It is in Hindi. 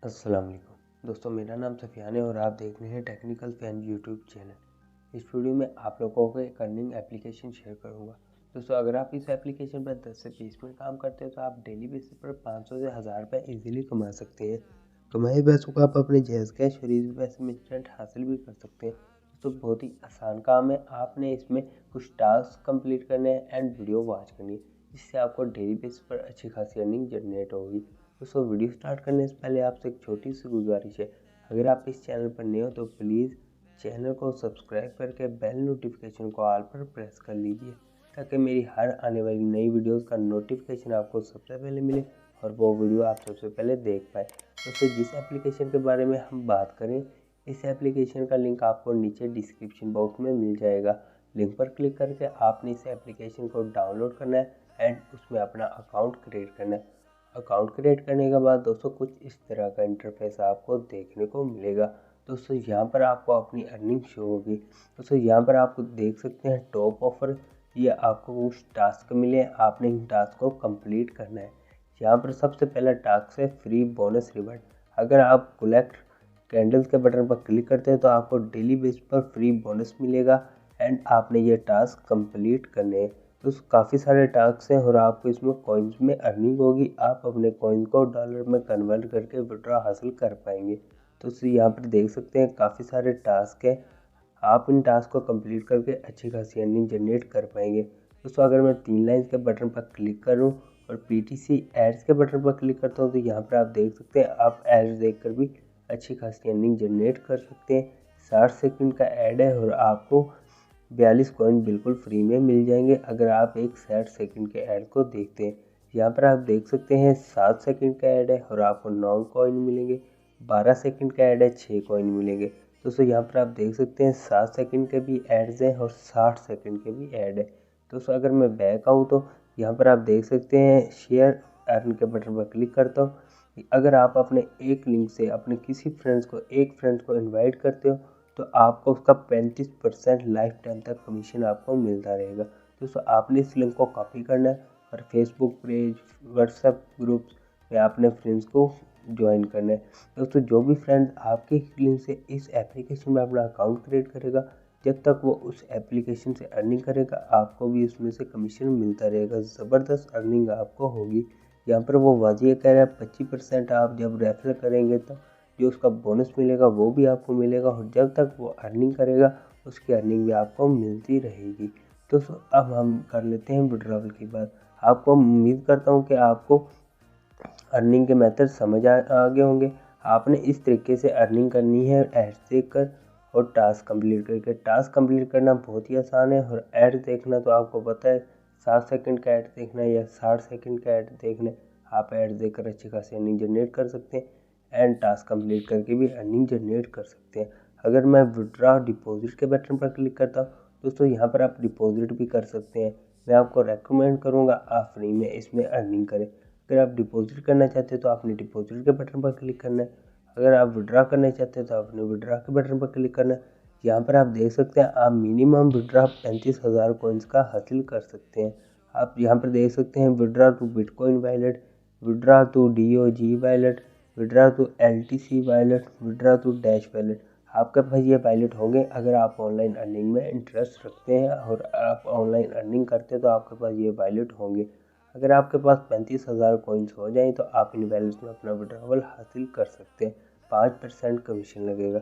अस्सलाम वालेकुम दोस्तों, मेरा नाम सफ़ियान है और आप देख रहे हैं टेक्निकल फैन यूट्यूब चैनल। इस वीडियो में आप लोगों को एक अर्निंग एप्लीकेशन शेयर करूंगा। दोस्तों, अगर आप इस एप्लीकेशन पर 10 से 20 मिनट काम करते हैं तो आप डेली बेसिस पर 500 से 1000 रुपये ईजिली कमा सकते हैं। कमाए पैसों को आप अपने जायज़ कैश और ईजी पैसे में इंस्टेंट हासिल भी कर सकते हैं। दोस्तों, बहुत ही आसान काम है। आपने इसमें कुछ टास्क कंप्लीट करने हैं एंड वीडियो वॉच करनी है, जिससे आपको डेली बेसिस पर अच्छी खासी अर्निंग जनरेट होगी। दोस्तों, वीडियो स्टार्ट करने से पहले आपसे एक छोटी सी गुजारिश है, अगर आप इस चैनल पर नए हो तो प्लीज़ चैनल को सब्सक्राइब करके बेल नोटिफिकेशन को ऑल पर प्रेस कर लीजिए, ताकि मेरी हर आने वाली नई वीडियोस का नोटिफिकेशन आपको सबसे पहले मिले और वो वीडियो आप सबसे पहले देख पाए। दोस्तों, जिस एप्लीकेशन के बारे में हम बात करें, इस एप्लीकेशन का लिंक आपको नीचे डिस्क्रिप्शन बॉक्स में मिल जाएगा। लिंक पर क्लिक करके आपने इस एप्लीकेशन को डाउनलोड करना है एंड उसमें अपना अकाउंट क्रिएट करना है। अकाउंट क्रिएट करने के बाद दोस्तों कुछ इस तरह का इंटरफेस आपको देखने को मिलेगा। दोस्तों, यहाँ पर आपको अपनी अर्निंग शो होगी। दोस्तों, यहाँ पर आप देख सकते हैं टॉप ऑफर, ये आपको कुछ टास्क मिले, आपने इन टास्क को कंप्लीट करना है। यहाँ पर सबसे पहला टास्क है फ्री बोनस रिवार्ड। अगर आप कलेक्ट कैंडल्स के बटन पर क्लिक करते हैं तो आपको डेली बेस पर फ्री बोनस मिलेगा एंड आपने ये टास्क कंप्लीट करने हैं। तो काफ़ी सारे टास्क हैं और आपको इसमें कॉइन्स में अर्निंग होगी। आप अपने कॉइन को डॉलर में कन्वर्ट करके विड्रॉ हासिल कर पाएंगे। तो यहाँ पर देख सकते हैं काफ़ी सारे टास्क हैं। आप इन टास्क को कंप्लीट करके अच्छी खासी अर्निंग जनरेट कर पाएंगे। दोस्तों, अगर मैं 3 लाइन्स के बटन पर क्लिक करूं और पीटीसी एड्स के बटन पर क्लिक करता हूं तो यहाँ पर आप देख सकते हैं आप एड्स देखकर भी अच्छी खासी अर्निंग जनरेट कर सकते हैं। 60 सेकंड का ऐड है और आपको 42 कॉइन बिल्कुल फ्री में मिल जाएंगे अगर आप एक 60 सेकंड के ऐड को देखते हैं। यहाँ पर आप देख सकते हैं 7 सेकंड का ऐड है और आपको 9 कॉइन मिलेंगे। 12 सेकंड का ऐड है, 6 कॉइन मिलेंगे। दोस्तों, यहाँ पर आप देख सकते हैं 7 सेकंड के भी एड्स हैं और 60 सेकंड के भी ऐड है। दोस्तों, अगर मैं बैक आऊँ तो यहाँ पर आप देख सकते हैं शेयर अर्न के बटन पर क्लिक करता हूँ। अगर आप अपने एक लिंक से अपने किसी फ्रेंड्स को इन्वाइट करते हो तो आपको उसका 35% लाइफ टाइम तक कमीशन आपको मिलता रहेगा। दोस्तों, आपने इस लिंक को कॉपी करना है और फेसबुक पेज, व्हाट्सएप ग्रुप्स में अपने फ्रेंड्स को ज्वाइन करना है। दोस्तों, जो भी फ्रेंड आपके लिंक से इस एप्लीकेशन में अपना अकाउंट क्रिएट करेगा, जब तक वो उस एप्लीकेशन से अर्निंग करेगा आपको भी उसमें से कमीशन मिलता रहेगा। ज़बरदस्त अर्निंग आपको होगी। यहाँ पर वो वाजिब कह रहा है 25% आप जब रेफर करेंगे तो जो उसका बोनस मिलेगा वो भी आपको मिलेगा और जब तक वो अर्निंग करेगा उसकी अर्निंग भी आपको मिलती रहेगी। तो अब हम कर लेते हैं विड्रॉवल की बात। आपको उम्मीद करता हूँ कि आपको अर्निंग के मेथड समझ आ गए होंगे। आपने इस तरीके से अर्निंग करनी है एड्स देखकर और टास्क कंप्लीट करके। टास्क कंप्लीट करना बहुत ही आसान है और ऐड देखना तो आपको पता है, 7 सेकंड का ऐड देखना है या 60 सेकंड का ऐड देखना है। आप ऐड देखकर अच्छी खासी अर्निंग जनरेट कर सकते हैं एंड टास्क कंप्लीट करके भी अर्निंग जनरेट कर सकते हैं। अगर मैं विड्रॉ डिपॉजिट के बटन पर क्लिक करता हूँ दोस्तों, यहाँ पर आप डिपॉजिट भी कर सकते हैं। मैं आपको रेकमेंड करूँगा आप फ्री में इसमें अर्निंग करें। अगर आप डिपॉजिट करना चाहते हैं तो आपने डिपॉजिट के बटन पर क्लिक करना है। अगर आप विड्रॉ करना चाहते हैं तो आपने विड्रॉ के बटन पर क्लिक करना है। यहाँ पर आप देख सकते हैं आप मिनिमम विड्रॉ 35,000 कॉइन्स का हासिल कर सकते हैं। आप यहाँ पर देख सकते हैं withdraw to bitcoin wallet, withdraw to DOG wallet, withdraw to LTC wallet, withdraw to Dash wallet. आपके पास ये वॉलेट होंगे अगर आप ऑनलाइन अर्निंग में इंटरेस्ट रखते हैं और आप ऑनलाइन अर्निंग करते हैं तो आपके पास ये वॉलेट होंगे। अगर आपके पास 35,000 कॉइन्स हो जाएं तो आप इन वॉलेट्स में अपना विड्रॉवल हासिल कर सकते हैं। 5% कमीशन लगेगा।